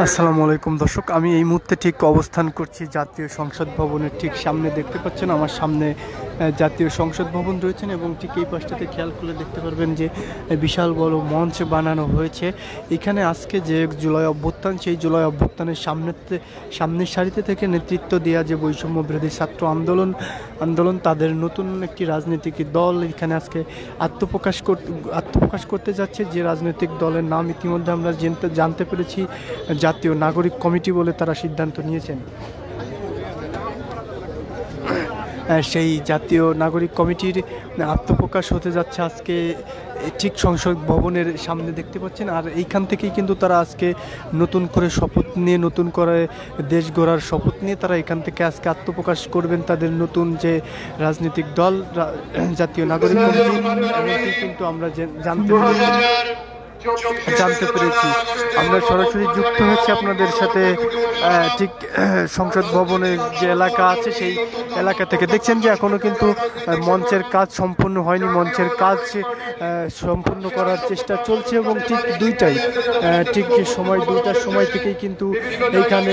আসসালামু আলাইকুম দর্শক, আমি এই মুহূর্তে ঠিক অবস্থান করছি জাতীয় সংসদ ভবনের ঠিক সামনে। দেখতে পাচ্ছেন আমার সামনে জাতীয় সংসদ ভবন রয়েছেন এবং ঠিক এই পাশটাতে খেয়াল করলে দেখতে পারবেন যে বিশাল বড় মঞ্চ বানানো হয়েছে। এখানে আজকে যে জুলাই অভ্যুত্থান, সেই জুলাই অভ্যুত্থানের সামনের সারিতে থেকে নেতৃত্ব দেওয়া যে বৈষম্য বিরোধী ছাত্র আন্দোলন তাদের নতুন একটি রাজনৈতিক দল এখানে আজকে আত্মপ্রকাশ করতে যাচ্ছে। যে রাজনৈতিক দলের নাম ইতিমধ্যে আমরা জানতে পেরেছি, জাতীয় নাগরিক কমিটি বলে তারা সিদ্ধান্ত নিয়েছেন। সেই জাতীয় নাগরিক কমিটির আত্মপ্রকাশ হতে যাচ্ছে আজকে ঠিক সংসদ ভবনের সামনে, দেখতে পাচ্ছেন। আর এইখান থেকেই কিন্তু তারা আজকে নতুন করে শপথ নিয়ে, নতুন করে দেশ গড়ার শপথ নিয়ে তারা এখান থেকে আজকে আত্মপ্রকাশ করবেন তাদের নতুন যে রাজনৈতিক দল জাতীয় নাগরিক কমিটি। কিন্তু আমরা জানতে পেরেছি, আমরা সরাসরি যুক্ত হয়েছি আপনাদের সাথে ঠিক সংসদ ভবনের যে এলাকা আছে সেই এলাকা থেকে। দেখছেন যে এখনো কিন্তু মঞ্চের কাজ সম্পূর্ণ হয়নি, মঞ্চের কাজ সম্পূর্ণ করার চেষ্টা চলছে এবং ঠিক দুইটার সময় থেকেই কিন্তু এইখানে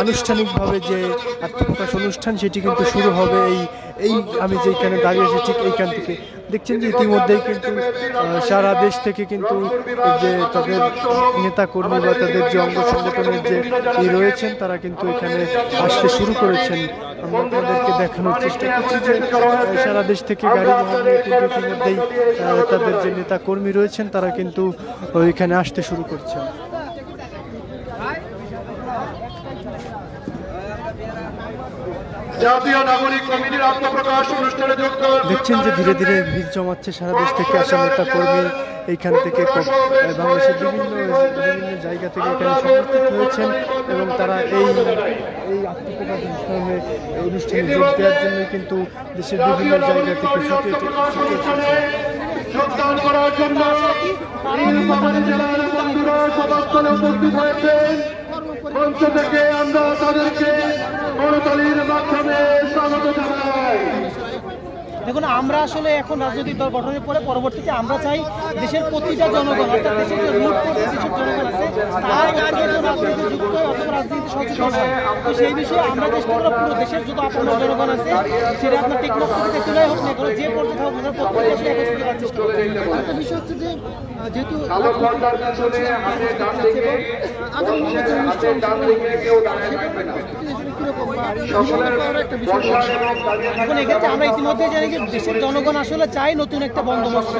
আনুষ্ঠানিকভাবে যে আত্মপ্রকাশ অনুষ্ঠান সেটি কিন্তু শুরু হবে। এই আমি যেখানে দাঁড়িয়ে আছি ঠিক এইখান থেকে দেখছেন যে ইতিমধ্যেই কিন্তু সারা দেশ থেকে কিন্তু যে তাদের নেতা কর্মী বা তাদের যে অঙ্গ সংগঠনের যে রয়েছেন তারা কিন্তু এখানে আসতে শুরু করেছেন। আমরা আপনাদেরকে দেখানোর চেষ্টা করছি যে সারা দেশ থেকে গাড়ি নিয়ে কিন্তু ইতিমধ্যেই তাদের যে নেতা কর্মী রয়েছেন তারা কিন্তু এখানে আসতে শুরু করছেন। জাতীয় নাগরিক কমিটির আত্মপ্রকাশ অনুষ্ঠানে যুক্ত দেখছেন যে ধীরে ধীরে ভিড় জমাচ্ছে সারা দেশ থেকে আসা নেতা কর্মী এইখান থেকে বাংলাদেশের বিভিন্ন জায়গা থেকে এখানে উপস্থিত হয়েছেন এবং তারা এই আত্মপ্রকাশ অনুষ্ঠানে যোগ দেওয়ার জন্য কিন্তু দেশের বিভিন্ন জায়গা থেকে যোগদান করার জন্য জেলার বন্ধুরা সভাস্থলে উপস্থিত হয়েছেন। মঞ্চ থেকে আমরা তাদেরকে করতালির মাধ্যমে স্বাগত জানাই। দেখুন, আমরা আসলে এখন রাজনৈতিক দল গঠনের পরে পরবর্তীতে আমরা চাই দেশের প্রতিটা জনগণ, অর্থাৎ দেশের যে রুট দেশের জনগণ আছে তারা রাজনীতি যুক্ত অথবা রাজনীতি সচেতন হয়। তো সেই বিষয়ে আমরা চেষ্টা করব পুরো দেশের যত আপন জনগণ আছে সেটা আপনার টেকনোলজি থেকে তুলে হোক না করে যে পর্যায়ে থাকুক আমরা প্রত্যেকটা একত্রিত করার চেষ্টা করব। একটা বিষয় হচ্ছে যে যেহেতু এখন এক্ষেত্রে আমরা ইতিমধ্যে জানি যে দেশের জনগণ আসলে চাই নতুন একটা বন্দোবস্ত,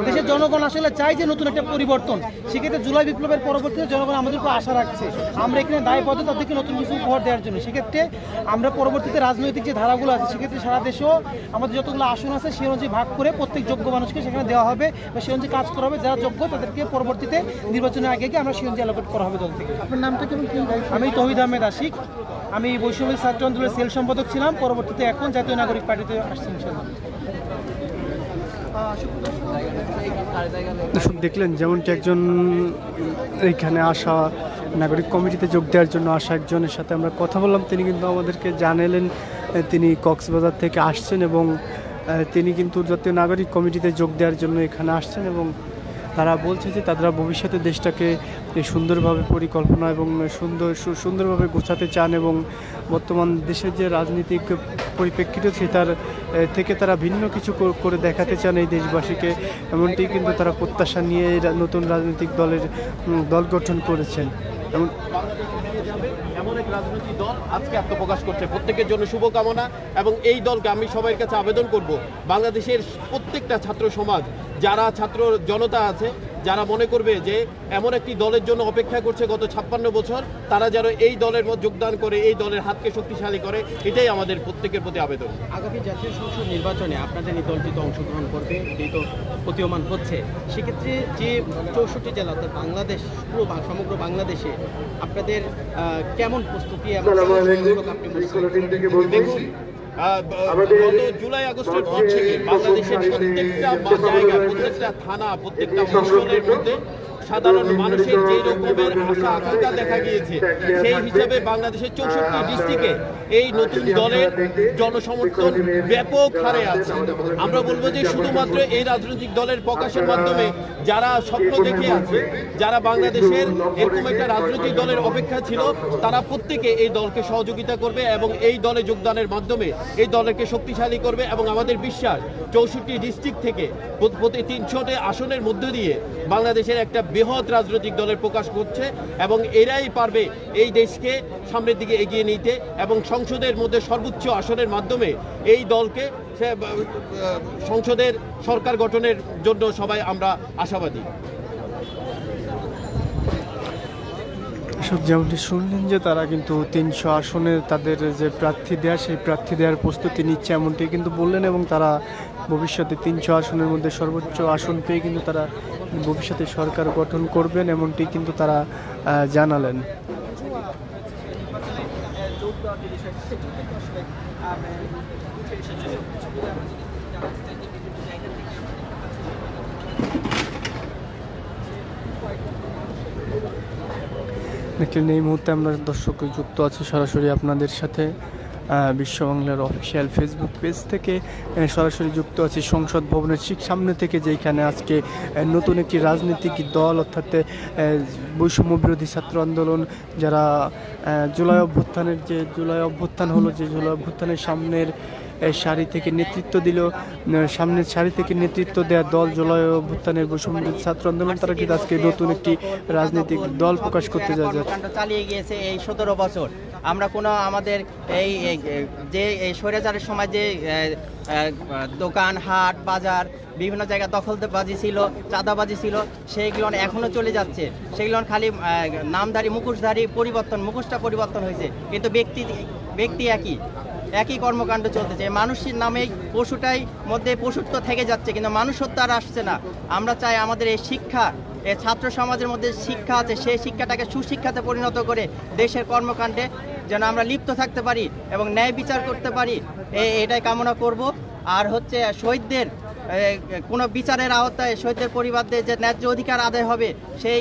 দেশের জনগণ আসলে চাই যে নতুন একটা পরিবর্তন। সেক্ষেত্রে জুলাই বিপ্লবের পরবর্তীতে জনগণ আমাদের উপর আশা রাখছে, আমরা এখানে দায়বদ্ধ তাদেরকে নতুন কিছু উপহার দেওয়ার জন্য। সেক্ষেত্রে আমরা পরবর্তীতে রাজনৈতিক যে ধারাগুলো আছে সেক্ষেত্রে সারা দেশেও আমাদের যতগুলো আসন আছে সেই অনুযায়ী ভাগ করে প্রত্যেক যোগ্য মানুষকে সেখানে দেওয়া হবে বা সেই অনুযায়ী কাজ করা হবে। যারা যোগ্য তাদেরকে পরবর্তীতে নির্বাচনের আগে আমরা সেই অনুযায়ী অ্যালোকেট করা হবে দল থেকে। আপনার নামটা কেমন? আমি তৌহিদ আহমেদ আশিক, আমি বৈষম্য ছাত্র আন্দোলনের সেল সম্পাদক ছিলাম, পরবর্তীতে এখন জাতীয় নাগরিক পার্টিতে আসছেন। দেখলেন যেমনটি একজন এইখানে আসা নাগরিক কমিটিতে যোগ দেওয়ার জন্য আসা একজনের সাথে আমরা কথা বললাম। তিনি কিন্তু আমাদেরকে জানালেন তিনি কক্সবাজার থেকে আসছেন এবং তিনি কিন্তু জাতীয় নাগরিক কমিটিতে যোগ দেওয়ার জন্য এখানে আসছেন এবং তারা বলছে যে তারা ভবিষ্যতে দেশটাকে সুন্দরভাবে পরিকল্পনা এবং সুন্দরভাবে গোছাতে চান এবং বর্তমান দেশের যে রাজনৈতিক পরিপ্রেক্ষিত সেটার থেকে তারা ভিন্ন কিছু করে দেখাতে চান এই দেশবাসীকে। এমনটি কিন্তু তারা প্রত্যাশা নিয়ে নতুন রাজনৈতিক দল গঠন করেছেন। এমন এক রাজনৈতিক দল আজকে আত্মপ্রকাশ করছে, প্রত্যেকের জন্য শুভকামনা। এবং এই দলকে আমি সবার কাছে আবেদন করব, বাংলাদেশের প্রত্যেকটা ছাত্র সমাজ, যারা ছাত্র জনতা আছে, যারা মনে করবে যে এমন একটি দলের জন্য অপেক্ষা করছে গত 56 বছর, তারা যেন এই দলের মধ্যে যোগদান করে এই দলের হাতকে শক্তিশালী করে, এটাই আমাদের প্রত্যেকের প্রতি আবেদন। আগামী জাতীয় সংসদ নির্বাচনে আপনাদের এই দলটি তো অংশগ্রহণ করবে, এটি তো প্রতীয়মান হচ্ছে। সেক্ষেত্রে যে 64 জেলা অর্থাৎ বাংলাদেশ, পুরো সমগ্র বাংলাদেশে আপনাদের কেমন প্রস্তুতি এবং জুলাই আগস্টের পর থেকে বাংলাদেশের প্রত্যেকটা জায়গা, প্রত্যেকটা থানা, প্রত্যেকটা অঞ্চলের মধ্যে সাধারণ মানুষের যে রকমের আশা আকাঙ্ক্ষা দেখা গিয়েছে, সেই হিসাবে বাংলাদেশের 64 ডিস্ট্রিক্টে এই নতুন দলের জনসমর্থন ব্যাপক হারে আছে। আমরা বলবো যে শুধুমাত্র এই রাজনৈতিক দলের প্রকাশের মাধ্যমে যারা স্বপ্ন দেখে আছে, যারা বাংলাদেশের এরকম একটা রাজনৈতিক দলের অপেক্ষা ছিল, তারা প্রত্যেকে এই দলকে সহযোগিতা করবে এবং এই দলে যোগদানের মাধ্যমে এই দলকে শক্তিশালী করবে। এবং আমাদের বিশ্বাস 64 ডিস্ট্রিক্ট থেকে প্রতি 300টি আসনের মধ্য দিয়ে বাংলাদেশের একটা বৃহৎ রাজনৈতিক দলের প্রকাশ করছে এবং এরাই পারবে এই দেশকে সামনের দিকে এগিয়ে নিতে এবং সংসদের মধ্যে সর্বোচ্চ আসনের মাধ্যমে এই দলকে সংসদের সরকার গঠনের জন্য সবাই আমরা আশাবাদী। যেমনটি শুনলেন যে তারা কিন্তু 300 আসনে তাদের যে প্রার্থী দেওয়া, সেই প্রার্থী দেওয়ার প্রস্তুতি নিচ্ছে এমনটি কিন্তু বললেন এবং তারা ভবিষ্যতে 300 আসনের মধ্যে সর্বোচ্চ আসন পেয়ে কিন্তু তারা ভবিষ্যতে সরকার গঠন করবেন এমনটি কিন্তু তারা জানালেন। দেখলেন এই মুহূর্তে আমরা দর্শক যুক্ত আছি সরাসরি আপনাদের সাথে বিশ্ব বাংলার অফিসিয়াল ফেসবুক পেজ থেকে সরাসরি যুক্ত আছি সংসদ ভবনের ঠিক সামনে থেকে, যেখানে আজকে নতুন একটি রাজনৈতিক দল অর্থাৎ বৈষম্য বিরোধী ছাত্র আন্দোলন, যারা জুলাই অভ্যুত্থান হলো, যে জুলাই অভ্যুত্থানের সামনের সারি থেকে নেতৃত্ব দিল, সামনের সারি থেকে নেতৃত্ব দেওয়া দল জুলাই অভ্যুত্থানের বৈষম্য বিরোধী ছাত্র আন্দোলন, তারা কিন্তু আজকে নতুন একটি রাজনৈতিক দল প্রকাশ করতে যাচ্ছে। চালিয়ে গিয়েছে এই 17 বছর। আমরা কোনো আমাদের এই যে এই স্বৈরাচারের সময় যে দোকান হাট বাজার বিভিন্ন জায়গা দখলবাজি ছিল, চাঁদাবাজি ছিল, সেইগুলো এখনও চলে যাচ্ছে। সেগুলো খালি নামধারী মুখোশধারী মুখোশটা পরিবর্তন হয়েছে, কিন্তু ব্যক্তি একই কর্মকাণ্ড চলতেছে। মানুষের নামে পশুটাই মধ্যে পশুত্ব থেকে যাচ্ছে, কিন্তু মানুষত্ব আর আসছে না। আমরা চাই আমাদের এই শিক্ষা, এই ছাত্র সমাজের মধ্যে শিক্ষা আছে, সেই শিক্ষাটাকে সুশিক্ষাতে পরিণত করে দেশের কর্মকাণ্ডে যেন আমরা লিপ্ত থাকতে পারি এবং ন্যায় বিচার করতে পারি, এটাই কামনা করব। আর হচ্ছে শহীদদের কোনো বিচারের আওতায় শহীদদের পরিবারদের যে ন্যায্য অধিকার আদায় হবে, সেই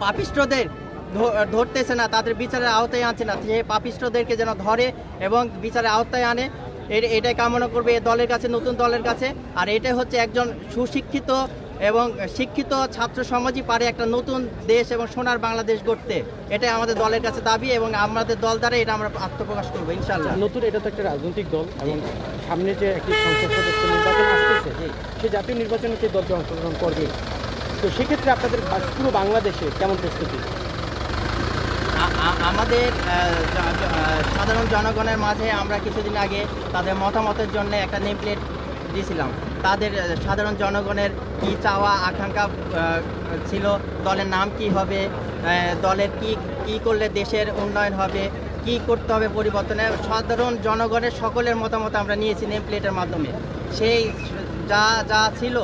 পাপিষ্ঠদের ধরতেছে না, তাদের বিচারের আওতায় আনছে না, সেই পাপিষ্ঠদেরকে যেন ধরে এবং বিচারের আওতায় আনে, এটাই কামনা করবে এই দলের কাছে, নতুন দলের কাছে। আর এটাই হচ্ছে একজন সুশিক্ষিত এবং শিক্ষিত ছাত্র সমাজই পারে একটা নতুন দেশ এবং সোনার বাংলাদেশ গড়তে। এটাই আমাদের দলের কাছে দাবি এবং আমাদের দল দ্বারা এটা আমরা আত্মপ্রকাশ করবো ইনশাআল্লাহ। নতুন এটা তো একটা রাজনৈতিক দল এবং সামনে যে একটি সংসদ সদস্য নির্বাচন আসতেছে, সেই জাতীয় নির্বাচনে সেই দলটি অংশগ্রহণ করবে। তো সেক্ষেত্রে আপনাদের পুরো বাংলাদেশে কেমন প্রস্তুতি? আমাদের সাধারণ জনগণের মাঝে আমরা কিছুদিন আগে তাদের মতামতের জন্য একটা নেম প্লেট দিয়েছিলাম। তাদের সাধারণ জনগণের কি চাওয়া আকাঙ্ক্ষা ছিল, দলের নাম কি হবে, দলের কি করলে দেশের উন্নয়ন হবে, কি করতে হবে পরিবর্তনে, সাধারণ জনগণের সকলের মতামত আমরা নিয়েছি নেম প্লেটের মাধ্যমে। সেই যা ছিল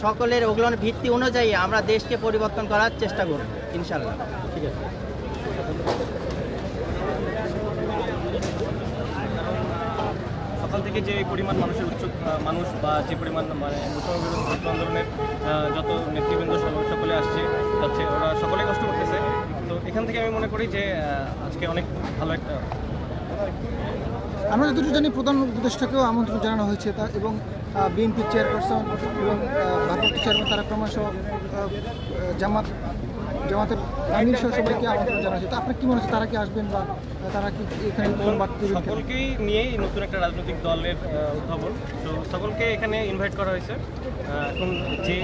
সকলের ওগুলোর ভিত্তি অনুযায়ী আমরা দেশকে পরিবর্তন করার চেষ্টা করব ইনশাআল্লাহ। ঠিক আছে। সকাল থেকে যে পরিমাণ মানুষ বা যে পরিমাণ ছাত্র আন্দোলনের যত নেতৃবৃন্দ সকলে যাচ্ছে, ওরা সকলে কষ্ট করতেছে। তো এখান থেকে আমি মনে করি যে আজকে অনেক ভালো একটা, আমরা যতটুকু জানি প্রধান উপদেষ্টাকেও আমন্ত্রণ জানানো হয়েছে এবং বিএনপির চেয়ারপারসন এবং ভারপ্রাপ্ত চেয়ারম্যান তারা ক্রমশ জামাতের আমির সহ সবাইকে আমন্ত্রণ জানা হয়েছে। তো আপনার কি মনে হচ্ছে, তারা কি আসবেন বা তারা কি এখানে সকলকেই নিয়েই নতুন একটা রাজনৈতিক দলের উদ্ভাবন। তো সকলকে এখানে ইনভাইট করা হয়েছে। এখন যে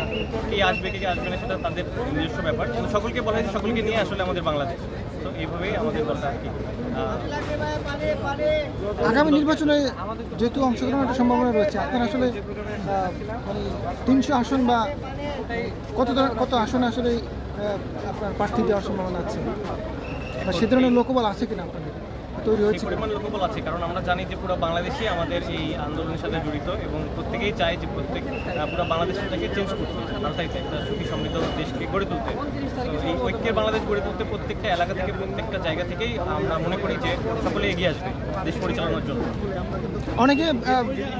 কে আসবে কে আসবে না সেটা তাদের নিজস্ব ব্যাপার, কিন্তু সকলকে বলা হয়েছে সকলকে নিয়ে আসলে আমাদের বাংলাদেশ। তো এইভাবেই আমাদের দলটা আর কি। আগামী নির্বাচনে যেহেতু অংশগ্রহণের একটা সম্ভাবনা রয়েছে, আপনার আসলে মানে 300 আসন বা কত আসনে আসলে আপনার প্রার্থী দেওয়ার সম্ভাবনা আছে বা সে ধরনের লোকবল আছে কিনা আপনাদের? তৈরি সেই হয়েছে? পরিমাণ লোকবল আছে, কারণ আমরা জানি যে পুরো বাংলাদেশই আমাদের এই আন্দোলনের সাথে জড়িত এবং প্রত্যেকেই চায় যে পুরো বাংলাদেশটাকে চেঞ্জ করতে, পাল্টাইতে, একটা সুখী সমৃদ্ধ দেশকে গড়ে তুলতে। তো এই ঐক্যের বাংলাদেশ গড়ে তুলতে প্রত্যেকটা এলাকা থেকে, প্রত্যেকটা জায়গা থেকেই আমরা মনে করি যে সকলে এগিয়ে আসবে দেশ পরিচালনার জন্য। অনেকে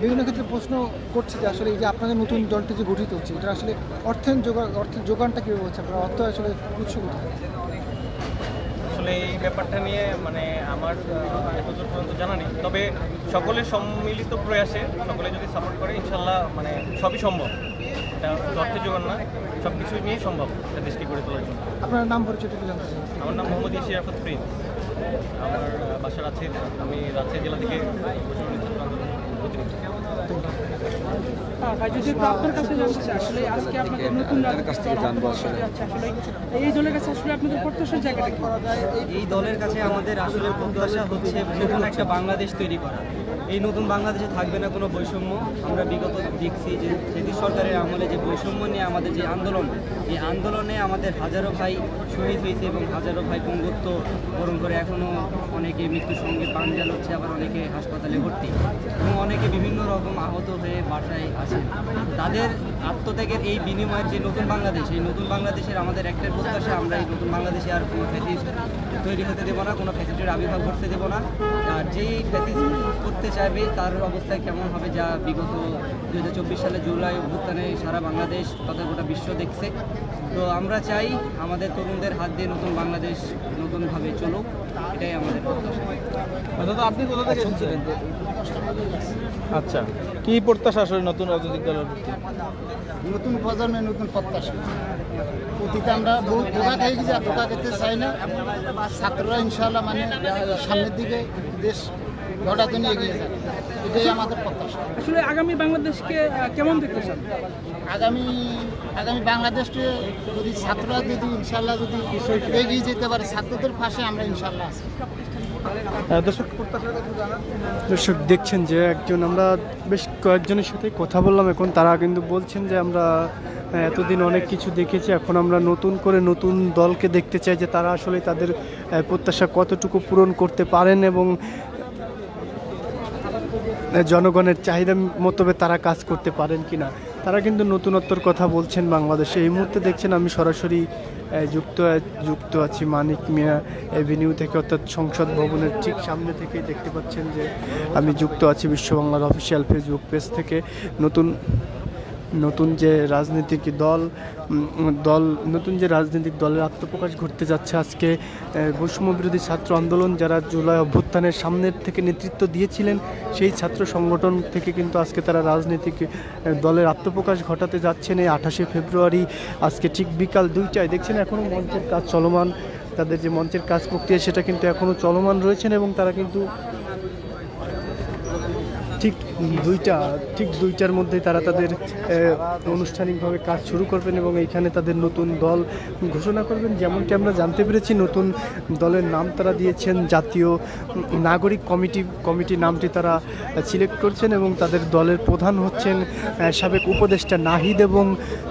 বিভিন্ন ক্ষেত্রে প্রশ্ন করছে যে আসলে এই যে আপনাদের নতুন দলটি যে গঠিত হচ্ছে, এটা আসলে অর্থের যোগানটা কীভাবে হচ্ছে? আপনার অর্থ আসলে উৎস কোথায়? আসলে এই ব্যাপারটা নিয়ে মানে আমার এতদূর পর্যন্ত জানা নেই, তবে সকলের সম্মিলিত প্রয়াসে সকলে যদি সাপোর্ট করে ইনশাল্লাহ মানে সবই সম্ভব। এটা অর্থের জোগান না, সব কিছুই নিয়েই সম্ভব একটা দেশকে গড়ে তোলার জন্য। আপনার নাম পরিচয়টা একটু জানতে চাই। আমার নাম মোহাম্মদ ইশরাফত প্রিন্স, আমার বাসা রাজশাহীতে, আমি রাজশাহী জেলা থেকে বৈষম্য ছাত্র আন্দোলনের প্রতিনিধি। যদি আপনার কাছে জানতে চাই, আসলে আজকে আপনাদের নতুন এই দলের কাছে আসলে আপনাদের প্রত্যাশার জায়গাটা কি? এই দলের কাছে আমাদের আসলে প্রত্যাশা হচ্ছে নতুন একটা বাংলাদেশ তৈরি করা। এই নতুন বাংলাদেশে থাকবে না কোনো বৈষম্য। আমরা বিগত দেখছি যে ব্রিটিশ সরকারের আমলে যে বৈষম্য নিয়ে আমাদের যে আন্দোলন, এই আন্দোলনে আমাদের হাজারো ভাই শহীদ হয়েছে এবং হাজারো ভাই পঙ্গুত্ব বরণ করে এখনও অনেকে মৃত্যুর সঙ্গে পাঞ্জাল হচ্ছে, আবার অনেকে হাসপাতালে ভর্তি এবং অনেকে বিভিন্ন রকম আহত হয়ে বাসায় আসে। তাদের আত্মত্যাগের এই বিনিময়ের যে নতুন বাংলাদেশ, এই নতুন বাংলাদেশের আমাদের একটাই প্রত্যাশা, আমরা এই নতুন বাংলাদেশে আর কোনো ফ্যাসিস্ট তৈরি হতে দেবো না, কোনো ফ্যাসিস্টের আবির্ভাব ঘটতে দেবো না। আর যেই ফ্যাসিস্ট করতে চাইবে তার অবস্থায় কেমন হবে, যা বিগত 2024 সালে জুলাই অভ্যুত্থানে সারা বাংলাদেশ তথা গোটা বিশ্ব দেখছে। তো আমরা চাই আমাদের তরুণদের হাত দিয়ে নতুন বাংলাদেশ নতুনভাবে চলুক, এটাই আমাদের প্রত্যাশা। দাদা, আপনি কোথা থেকে এসেছিলেন? আচ্ছা, কি প্রত্যাশা আসলে নতুন রাজনৈতিক দলের প্রতি? নতুন প্রজন্মের নতুন প্রত্যাশা। অতীতে আমরা বহু ধোকা খেয়ে গেছি, আর ধোকা খেতে চাই না। ছাত্ররা ইনশাআল্লাহ মানে সামনের দিকে দেশ গড়াতে নিয়ে এগিয়ে যাবে, এটাই আমাদের প্রত্যাশা। আসলে আগামী বাংলাদেশকে কেমন দেখতে চান? আগামী বাংলাদেশকে যদি ছাত্ররা যদি ইনশাআল্লাহ যদি এগিয়ে যেতে পারে, ছাত্রদের পাশে আমরা ইনশাআল্লাহ আছি। দর্শক দেখছেন যে আমরা বেশ কয়েকজনের সাথে কথা বললাম, এখন তারা কিন্তু বলছেন যে আমরা এতদিন অনেক কিছু দেখেছি, এখন আমরা নতুন করে নতুন দলকে দেখতে চাই যে তারা আসলে তাদের প্রত্যাশা কতটুকু পূরণ করতে পারেন এবং জনগণের চাহিদা মোতাবেক তারা কাজ করতে পারেন কিনা। তারা কিন্তু নতুনত্বর কথা বলছেন বাংলাদেশে। এই মুহূর্তে দেখছেন আমি সরাসরি যুক্ত আছি মানিক মিয়া এভিনিউ থেকে, অর্থাৎ সংসদ ভবনের ঠিক সামনে থেকেই দেখতে পাচ্ছেন যে আমি যুক্ত আছি বিশ্ব বাংলার অফিসিয়াল ফেসবুক পেজ থেকে। নতুন যে রাজনৈতিক দলের আত্মপ্রকাশ ঘটতে যাচ্ছে আজকে। বৈষম্য বিরোধী ছাত্র আন্দোলন যারা জুলাই অভ্যুত্থানের সামনের থেকে নেতৃত্ব দিয়েছিলেন, সেই ছাত্র সংগঠন থেকে কিন্তু আজকে তারা রাজনৈতিক দলের আত্মপ্রকাশ ঘটাতে যাচ্ছেন এই 28শে ফেব্রুয়ারি। আজকে ঠিক বিকাল 2টায় দেখছেন এখনও মঞ্চের কাজ চলমান, তাদের যে মঞ্চের কাজ প্রক্রিয়া সেটা কিন্তু এখনও চলমান রয়েছেন এবং তারা কিন্তু ঠিক 2টার মধ্যে তারা তাদের আনুষ্ঠানিকভাবে কাজ শুরু করবেন এবং এইখানে তাদের নতুন দল ঘোষণা করবেন। যেমনটি আমরা জানতে পেরেছি, নতুন দলের নাম তারা দিয়েছেন জাতীয় নাগরিক কমিটি নামটি তারা সিলেক্ট করছেন এবং তাদের দলের প্রধান হচ্ছেন সাবেক উপদেষ্টা নাহিদ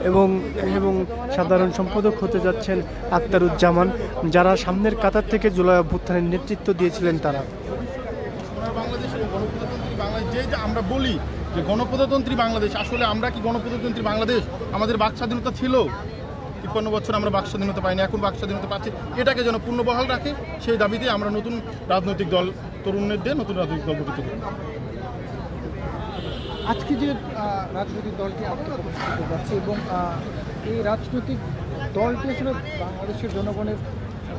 এবং সাধারণ সম্পাদক হতে যাচ্ছেন আক্তারুজ্জামান, যারা সামনের কাতার থেকে জুলাই অভ্যুত্থানের নেতৃত্ব দিয়েছিলেন। তারা যে আমরা বলি যে গণপ্রজাতন্ত্রী বাংলাদেশ, আসলে আমরা কি গণপ্রজাতন্ত্রী বাংলাদেশ? আমাদের বাক স্বাধীনতা ছিল, 53 বছর আমরা বাক স্বাধীনতা পাইনি, এখন বাক স্বাধীনতা পাচ্ছি। এটাকে যেন পূর্ণবহাল রাখে, সেই দাবিতে আমরা নতুন রাজনৈতিক দল, তরুণদের দিয়ে নতুন রাজনৈতিক দল গঠিত করি। আজকে যে রাজনৈতিক দলটি আত্মপ্রকাশ করতে যাচ্ছে এবং এই রাজনৈতিক দলটি আসলে বাংলাদেশের জনগণের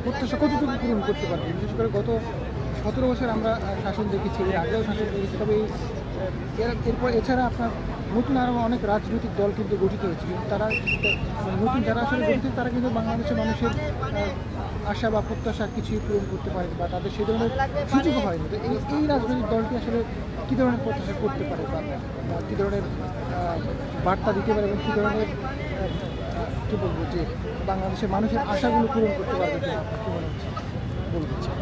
প্রত্যাশা কতটুকু পূরণ করতে পারবে? বিশেষ করে গত 17 বছর আমরা শাসন দেখেছি, এর আগেও শাসন দেখেছি, তবে এরপর এছাড়া আপনার নতুন আরও অনেক রাজনৈতিক দল কিন্তু গঠিত হয়েছে, কিন্তু তারা নতুন যারা আসলে গঠিত তারা কিন্তু বাংলাদেশের মানুষের আশা বা প্রত্যাশা কিছুই পূরণ করতে পারেনি বা তাদের সেই ধরনের সুযোগ হয়নি। তো এই রাজনৈতিক দলটি আসলে কী ধরনের প্রত্যাশা করতে পারে বা কী ধরনের বার্তা দিতে পারে এবং কী ধরনের কী বলবো যে বাংলাদেশের মানুষের আশাগুলো পূরণ করতে পারবে কিনা কী মনে হচ্ছে বলতে চাই?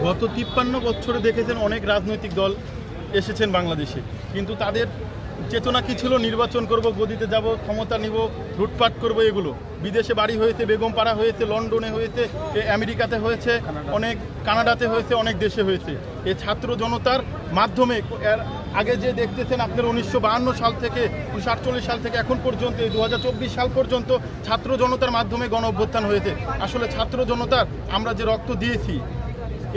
গত 53 বছরে দেখেছেন অনেক রাজনৈতিক দল এসেছেন বাংলাদেশে, কিন্তু তাদের চেতনা কি ছিল? নির্বাচন করব, গদিতে যাব, ক্ষমতা নিব, লুটপাট করব, এগুলো। বিদেশে বাড়ি হয়েছে, বেগমপাড়া হয়েছে, লন্ডনে হয়েছে, আমেরিকাতে হয়েছে, অনেক কানাডাতে হয়েছে, অনেক দেশে হয়েছে। এই ছাত্র জনতার মাধ্যমে এর আগে যে দেখতেছেন আপনার 1952 সাল থেকে 1948 সাল থেকে এখন পর্যন্ত 2024 সাল পর্যন্ত ছাত্র জনতার মাধ্যমে গণ অভ্যুত্থান হয়েছে। আসলে ছাত্র জনতার আমরা যে রক্ত দিয়েছি,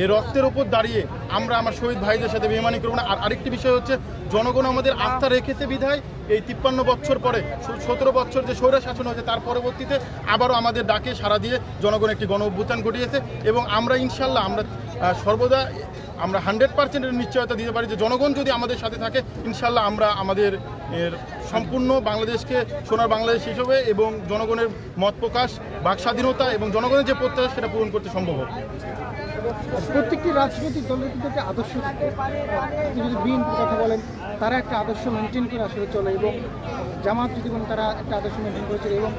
এই রক্তের উপর দাঁড়িয়ে আমরা আমার শহীদ ভাইদের সাথে বেইমানি করব না। আর আরেকটি বিষয় হচ্ছে, জনগণ আমাদের আস্থা রেখেছে বিধায় এই 53 বছর পরে 17 বছর যে স্বৈর শাসন হয়েছে তার পরবর্তীতে আবারও আমাদের ডাকে সাড়া দিয়ে জনগণ একটি গণ অভ্যুত্থান ঘটিয়েছে। এবং আমরা ইনশাল্লাহ আমরা সর্বদা আমরা 100% নিশ্চয়তা দিতে পারি যে জনগণ যদি আমাদের সাথে থাকে, ইনশাল্লাহ আমরা আমাদের সম্পূর্ণ বাংলাদেশকে সোনার বাংলাদেশ হিসেবে এবং জনগণের মত প্রকাশ, বাক স্বাধীনতা এবং জনগণের যে প্রত্যাশা সেটা পূরণ করতে সম্ভব হবে। প্রত্যেকটি রাজনৈতিক দলের কিন্তু একটা আদর্শ থাকে। আপনি যদি বিএনপির কথা বলেন, তারা একটা আদর্শ মেনটেন করে আসলে চলে, এবং জামাত যদি বলেন তারা একটা আদর্শ মেনটেন করেছিল, এবং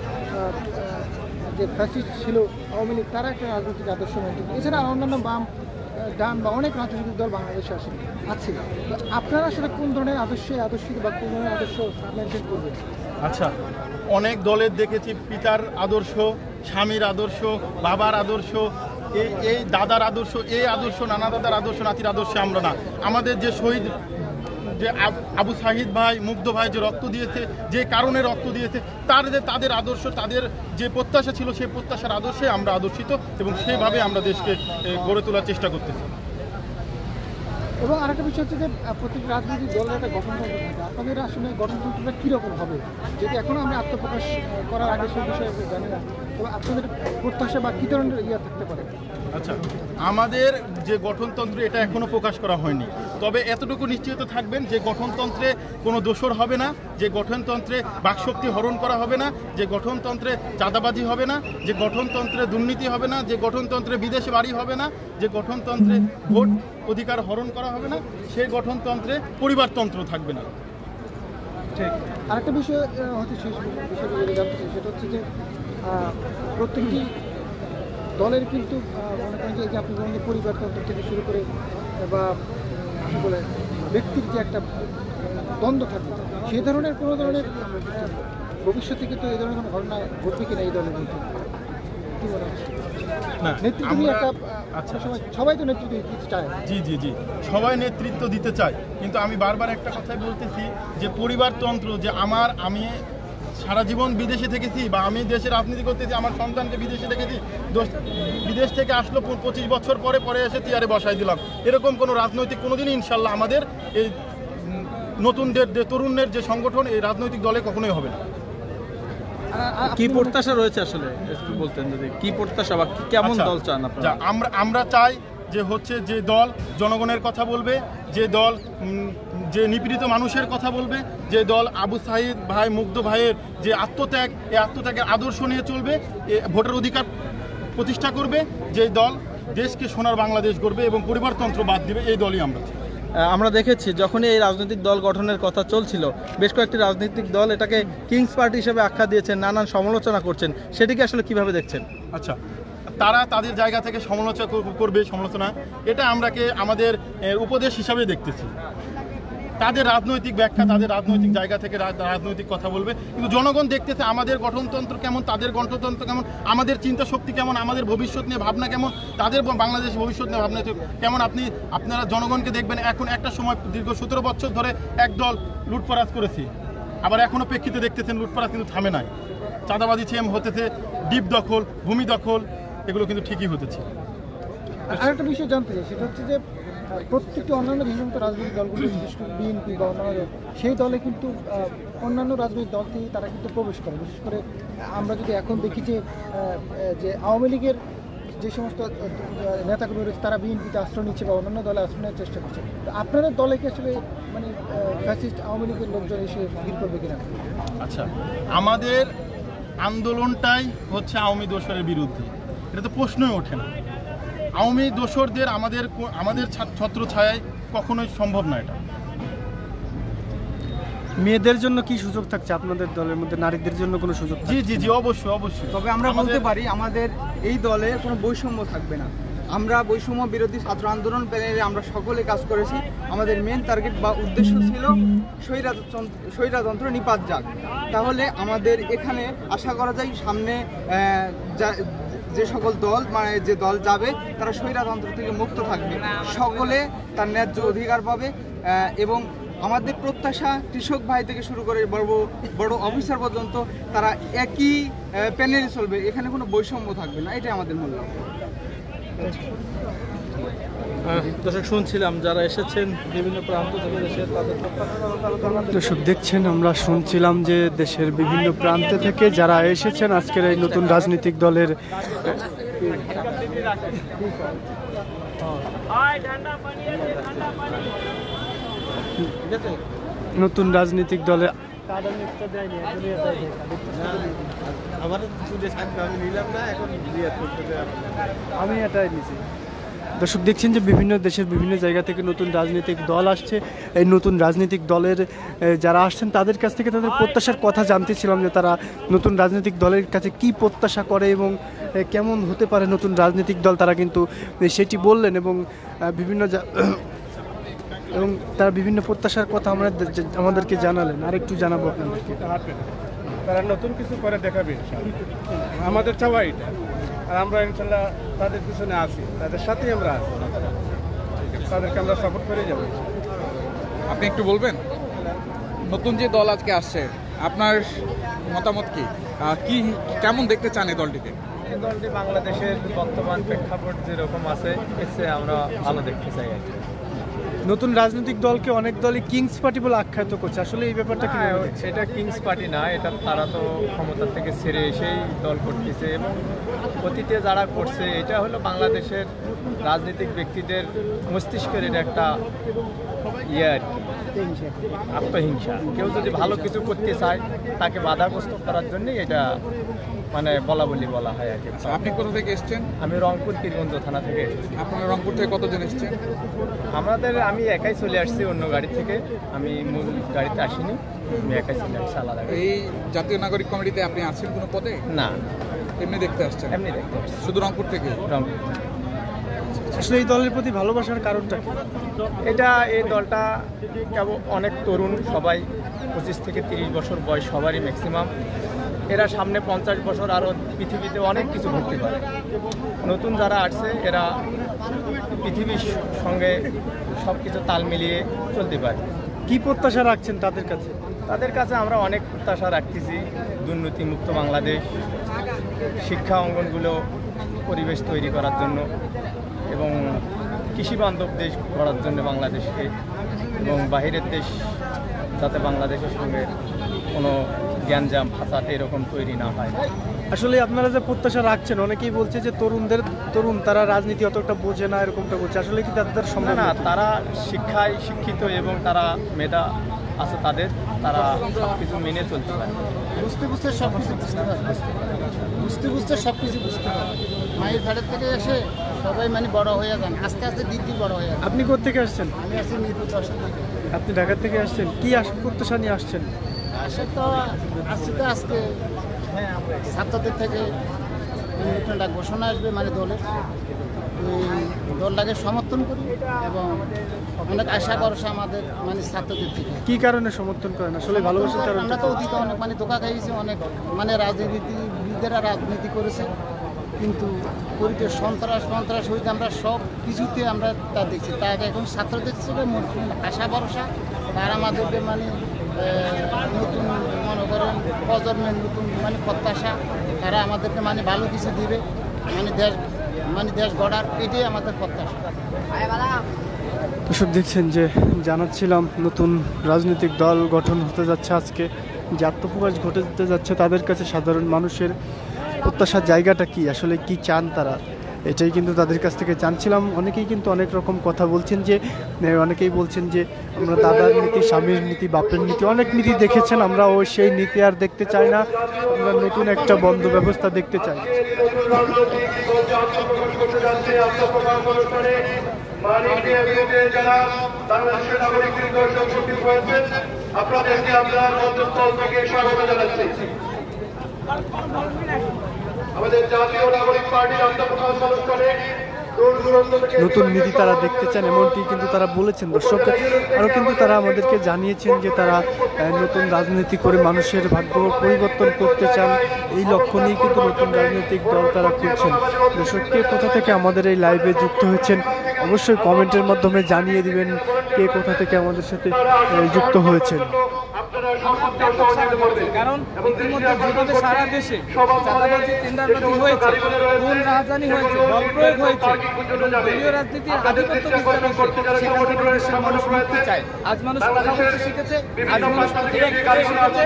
যে ফ্যাসিস্ট ছিল আওয়ামী লীগ, তারা একটা রাজনৈতিক আদর্শ মেনটেন করে। এছাড়া অন্যান্য বাম, ডান বা অনেক রাজনৈতিক দল বাংলাদেশে আছে। আপনারা আসলে কোন ধরনের আদর্শ বা কোন ধরনের আদর্শ মেনটেন করবেন? আচ্ছা, অনেক দলের দেখেছি পিতার আদর্শ, স্বামীর আদর্শ, বাবার আদর্শ, এই দাদার আদর্শ, এই আদর্শ, নানা দাদার আদর্শ, নাতির আদর্শ আমরা না। আমাদের যে শহীদ, যে আবু সাহিদ ভাই, মুগ্ধ ভাই যে রক্ত দিয়েছে, যে কারণে রক্ত দিয়েছে, তাদের আদর্শ, তাদের যে প্রত্যাশা ছিল, সেই প্রত্যাশার আদর্শে আমরা আদর্শিত এবং সেভাবে আমরা দেশকে গড়ে তোলার চেষ্টা করতেছি। এবং আরেকটা বিষয় হচ্ছে যে প্রত্যেক রাজনৈতিক দলের একটা গঠনতন্ত্র থাকে। আপনাদের আসলে গঠনতন্ত্রটা কীরকম হবে? যদি এখনও আমরা আত্মপ্রকাশ করার আগে সেই বিষয়ে জানি না, তবে আপনাদের প্রত্যাশা বা কী ধরনের থাকতে পারে? আচ্ছা, আমাদের যে গঠনতন্ত্র এটা এখনো প্রকাশ করা হয়নি, তবে এতটুকু নিশ্চিত থাকবেন যে গঠনতন্ত্রে কোনো দোষর হবে না, যে গঠনতন্ত্রে বাকশক্তি হরণ করা হবে না, যে গঠনতন্ত্রে চাঁদাবাজি হবে না, যে গঠনতন্ত্রে দুর্নীতি হবে না, যে গঠনতন্ত্রে বিদেশে বাড়ি হবে না, যে গঠনতন্ত্রে ভোট অধিকার হরণ করা হবে না, সেই গঠনতন্ত্রে পরিবারতন্ত্র থাকবে না। ঠিক। আরেকটা বিষয় হচ্ছে, শেষ বিষয়টা যেটা জানতে চাই সেটা হচ্ছে যে প্রত্যেকটি দলের কিন্তু মনে করেন যে আপনি বলেন যে পরিবারতন্ত্র থেকে শুরু করে বা কী বলে ব্যক্তির যে একটা দ্বন্দ্ব থাকে, সেই ধরনের কোনো ধরনের ভবিষ্যতে কিন্তু এই ধরনের কোনো ঘটনা ঘটবে কিনা এই দলের মধ্যে? কী মনে হচ্ছে? না, সবাই তো নেতৃত্ব দিতে চায়। জি, সবাই নেতৃত্ব দিতে চায়, কিন্তু আমি বারবার একটা কথাই বলতেছি যে পরিবারতন্ত্র, যে আমি সারা জীবন বিদেশে থেকেছি বা আমি দেশে রাজনীতি করতেছি, আমার সন্তানকে বিদেশে রেখেছি, বিদেশ থেকে আসলো 25 বছর পরে এসে চেয়ারে বসাই দিলাম, এরকম কোনো রাজনৈতিক কোনোদিনই ইনশাল্লাহ আমাদের এই নতুনদের যে তরুণের যে সংগঠন, এই রাজনৈতিক দলে কখনোই হবে না। কি প্রত্যাশা রয়েছে আসলে একটু বলতেন যদি, কি প্রত্যাশা বা কেমন দল চান আপনারা? আমরা চাই যে হচ্ছে যে দল জনগণের কথা বলবে, যে দল যে নিপীড়িত মানুষের কথা বলবে, যে দল আবু সাহিদ ভাই, মুগ্ধ ভাইয়ের যে আত্মত্যাগ, এই আত্মত্যাগের আদর্শ নিয়ে চলবে, ভোটের অধিকার প্রতিষ্ঠা করবে, যে দল দেশকে সোনার বাংলাদেশ গড়বে এবং পরিবারতন্ত্র বাদ দিবে, এই দলই আমরা চাই। আমরা দেখেছি যখনই এই রাজনৈতিক দল গঠনের কথা চলছিল, বেশ কয়েকটি রাজনৈতিক দল এটাকে কিংস পার্টি হিসেবে আখ্যা দিয়েছেন, নানান সমালোচনা করছেন, সেটিকে আসলে কিভাবে দেখছেন? আচ্ছা, তারা তাদের জায়গা থেকে সমালোচনা করবে, সমালোচনা এটা আমরাকে আমাদের উপদেশ হিসাবে দেখতেছি। তাদের রাজনৈতিক ব্যাখ্যা, তাদের রাজনৈতিক জায়গা থেকে রাজনৈতিক কথা বলবে, কিন্তু জনগণ দেখতেছে আমাদের গঠনতন্ত্র কেমন, তাদের গঠনতন্ত্র কেমন, আমাদের চিন্তা শক্তি কেমন, আমাদের ভবিষ্যৎ নিয়ে ভাবনা কেমন, তাদের বাংলাদেশ ভবিষ্যৎ নিয়ে ভাবনা কেমন। আপনারা জনগণকে দেখবেন, এখন একটা সময় দীর্ঘ 17 বছর ধরে একদল লুটপারাজ করেছে, আবার এখনও প্রেক্ষিতে দেখতেছেন লুটপারাজ কিন্তু থামে নাই। চাঁদাবাজি সেম হতেছে, ডিপ দখল, ভূমি দখল, এগুলো কিন্তু ঠিকই হতেছে। আরেকটা বিষয় জানতে চাই, সেটা হচ্ছে যে প্রত্যেকটি অন্যান্য বিভিন্ন রাজনৈতিক দলগুলো, বিশেষ করে বিএনপি বা অন্যান্য সেই দলে কিন্তু অন্যান্য রাজনৈতিক দল থেকে তারা কিন্তু প্রবেশ করে। বিশেষ করে আমরা যদি এখন দেখি যে আওয়ামী লীগের যে সমস্ত নেতাকর্মী রয়েছে তারা বিএনপিতে আশ্রয় নিচ্ছে বা অন্যান্য দলে আশ্রয় নেওয়ার চেষ্টা করছে। তো আপনাদের দলে কি আসলে মানে ফ্যাসিস্ট আওয়ামী লীগের লোকজন এসে ভিড় করবে কিনা? আচ্ছা, আমাদের আন্দোলনটাই হচ্ছে আওয়ামী দোসরের বিরুদ্ধে, এটা তো প্রশ্নই ওঠে না। আওয়ামী দোসরদের আমাদের ছত্রছায়ায় কখনোই সম্ভব না। এটা মেয়েদের জন্য কি সুযোগ থাকছে আপনাদের দলের মধ্যে? নারীদের জন্য কোনো সুযোগ? জি, অবশ্যই। তবে আমরা বলতে পারি আমাদের এই দলে কোনো বৈষম্য থাকবে না। আমরা বৈষম্য বিরোধী ছাত্র আন্দোলন প্যানেলে আমরা সকলে কাজ করেছি, আমাদের মেন টার্গেট বা উদ্দেশ্য ছিল স্বৈরতন্ত্র নিপাত যাক। তাহলে আমাদের এখানে আশা করা যায় সামনে যে সকল দল মানে যে দল যাবে তারা স্বৈরতন্ত্র থেকে মুক্ত থাকবে, সকলে তার ন্যায্য অধিকার পাবে এবং আমাদের প্রত্যাশা কৃষক ভাই থেকে শুরু করে বড় অফিসার পর্যন্ত তারা একই প্যানেলে চলবে, এখানে কোনো বৈষম্য থাকবে না, এটাই আমাদের মূল্য। দর্শক শুনছিলাম যারা এসেছেন বিভিন্ন প্রান্ত থেকে দেশের দর্শক দেখছেন, আমরা শুনছিলাম যে দেশের বিভিন্ন প্রান্ত থেকে যারা এসেছেন আজকের এই নতুন রাজনৈতিক দলের নতুন রাজনৈতিক দলের আমি এটাই নিছি। দর্শক দেখছেন যে বিভিন্ন দেশের বিভিন্ন জায়গা থেকে নতুন রাজনৈতিক দল আসছে। এই নতুন রাজনৈতিক দলের যারা আসছেন তাদের কাছ থেকে তাদের প্রত্যাশার কথা জানতেছিলাম যে তারা নতুন রাজনৈতিক দলের কাছে কি প্রত্যাশা করে এবং কেমন হতে পারে নতুন রাজনৈতিক দল, তারা কিন্তু সেটি বললেন এবং এবং তারা বিভিন্ন প্রত্যাশার কথা আমাদেরকে জানালেন। আর একটু জানাবো আপনাদেরকে। তারা নতুন কিছু করে দেখাবে, আমাদের চাওয়া এটা, আর আমরা ইনশাল্লাহ তাদের পিছনে আছি, তাদের সাথেই আমরা আছি, তাদেরকে আমরা সাপোর্ট করে যাবো। আপনি একটু বলবেন নতুন যে দল আজকে আসছে আপনার মতামত কি, কেমন দেখতে চান এই দলটিকে? এই দলটি বাংলাদেশের বর্তমান প্রেক্ষাপট যেরকম আছে এসে আমরা ভালো দেখতে চাই আর কি। নতুন রাজনৈতিক দলকে অনেক দলই কিংস পার্টি বলে আখ্যায়িত করছে, আসলে এই ব্যাপারটা কি? এটা কিংস পার্টি না, এটা তারা তো ক্ষমতা থেকে ছেড়ে এসেই দল করতেছে এবং অতীতে যারা করছে এটা হলো বাংলাদেশের রাজনৈতিক ব্যক্তিদের মস্তিষ্কের এটা একটা আর কি, আত্মহিংসা। কেউ যদি ভালো কিছু করতে চায় তাকে বাধাগ্রস্ত করার জন্যই এটা মানে বলা হয় আর কি। আপনি কোথা থেকে এসেছেন? আমি রংপুর পীরগঞ্জ থানা থেকে এসেছি। আপনারা রংপুর থেকে কতজন এসেছেন? আমি একাই চলে আসছি অন্য গাড়ি থেকে, আমি মূল গাড়িতে আসিনি, আমি একাই চলে আসছি আলাদা। এই জাতীয় নাগরিক কমিটিতে আপনি আছেন কোনো পদে? না, এমনি দেখতে আসছেন? এমনি দেখতে আসছি। শুধু রংপুর থেকে? রংপুর। আসলে এই দলের প্রতি ভালোবাসার কারণটা কি? এই দলটা কেবল অনেক তরুণ, সবাই 25 থেকে 30 বছর বয়স সবারই ম্যাক্সিমাম। এরা সামনে 50 বছর আরও পৃথিবীতে অনেক কিছু করতে পারে। নতুন যারা আসছে এরা পৃথিবীর সঙ্গে সব কিছু তাল মিলিয়ে চলতে পারে। কি প্রত্যাশা রাখছেন তাদের কাছে? তাদের কাছে আমরা অনেক প্রত্যাশা রাখতেছি, দুর্নীতিমুক্ত বাংলাদেশ, শিক্ষা অঙ্গনগুলো পরিবেশ তৈরি করার জন্য এবং কৃষিবান্ধব দেশ করার জন্য বাংলাদেশকে, এবং বাহিরের দেশ যাতে বাংলাদেশের সঙ্গে কোনো জ্ঞানজাম ফাসাদ এরকম তৈরি না হয়। আসলে আপনারা যে প্রত্যাশা রাখছেন, অনেকেই বলছে যে তরুণ তারা রাজনীতি অতটা বোঝে না, এরকমটা বলছে, আসলে কি তাদের সম্ভব? না, তারা শিক্ষায় শিক্ষিত এবং তারা মেধা আছে তাদের, তারা সব কিছু মেনে চলতে পারে। বুঝতে সব কিছু বুঝতে পারে, বুঝতে সব কিছু বুঝতে পারে। মায়ের ঘাটের থেকে এসে সবাই মানে বড় হয়ে যান, আস্তে আস্তে দিদি বড় হয়ে যান। আপনি কোথা থেকে আসছেন? আমি আসছি মিরপুর 10 থেকে। আপনি ঢাকা থেকে আসছেন, কি প্রত্যাশা নিয়ে আসছেন? আসছি তো আজকে ছাত্রদের থেকে একটা ঘোষণা আসবে মানে দলের, দলটাকে সমর্থন করি এবং অনেক আশা ভরসা আমাদের মানে ছাত্রদের থেকে। কি কারণে সমর্থন করেন? আসলে ভালোবাসার কারণে? আমরা তো অতীতে অনেক মানে ধোকা খাইয়েছি, অনেক মানে রাজনীতিবিদেরা রাজনীতি করেছে, কিন্তু পরিবেশ সন্ত্রাস হইতে আমরা সব কিছুতে আমরা তা দেখছি। তার এখন ছাত্রদের থেকে আশা ভরসা, তারা আমাদেরকে মানে নতুন মনে করেন প্রজন্মের নতুন মানে প্রত্যাশা, তারা আমাদেরকে মানে ভালো কিছু দিবে, দেশ গড়ার, এটাই আমাদের প্রত্যাশা। দর্শক দেখছেন যে জানাচ্ছিলাম নতুন রাজনৈতিক দল গঠন হতে যাচ্ছে আজকে, যে আত্মপ্রকাশ ঘটতে যাচ্ছে, তাদের কাছে সাধারণ মানুষের প্রত্যাশার জায়গাটা কি, আসলে কি চান তারা, এটাই কিন্তু তাদের কাছ থেকে জানছিলাম। অনেকেই কিন্তু অনেক রকম কথা বলছেন, যে অনেকেই বলছেন যে আমরা দাদার নীতি, স্বামীর নীতি, বাপের নীতি, অনেক নীতি দেখেছেন, আমরা সেই নীতি আর দেখতে চাই না, আমরা নতুন একটা বন্ধ ব্যবস্থা দেখতে চাই। আপনাদেরকে আমরা মধ্যস্থল থেকে স্বাগত জানাচ্ছি। আমাদের জাতীয় নাগরিক পার্টির আত্মপ্রকাশ অনুষ্ঠানে নতুন নীতি তারা দেখতে চান, এমনটি কিন্তু তারা বলেছেন। দর্শক, আরও কিন্তু তারা আমাদেরকে জানিয়েছেন যে তারা নতুন রাজনীতি করে মানুষের ভাগ্য পরিবর্তন করতে চান। এই লক্ষ্য নিয়ে কিন্তু নতুন রাজনৈতিক দল তারা খুঁজছেন। দর্শক, কে কোথা থেকে আমাদের এই লাইভে যুক্ত হয়েছেন অবশ্যই কমেন্টের মাধ্যমে জানিয়ে দিবেন কে কোথা থেকে আমাদের সাথে যুক্ত হয়েছেন। কারণ ইতিমধ্যে যেভাবে সারা দেশে চাঁদাবাজি টেন্ডারবাজি হয়েছে, কোন রাজধানী হয়েছে, বল প্রয়োগ হয়েছে, দলীয় রাজনীতির আধিপত্য বিস্তার হয়েছে, সেখান থেকে দেশের মানুষ মুক্তি চায়। আজ মানুষ কথা বলতে শিখেছে, আজ মানুষ প্রতিক্রিয়া শিখেছে,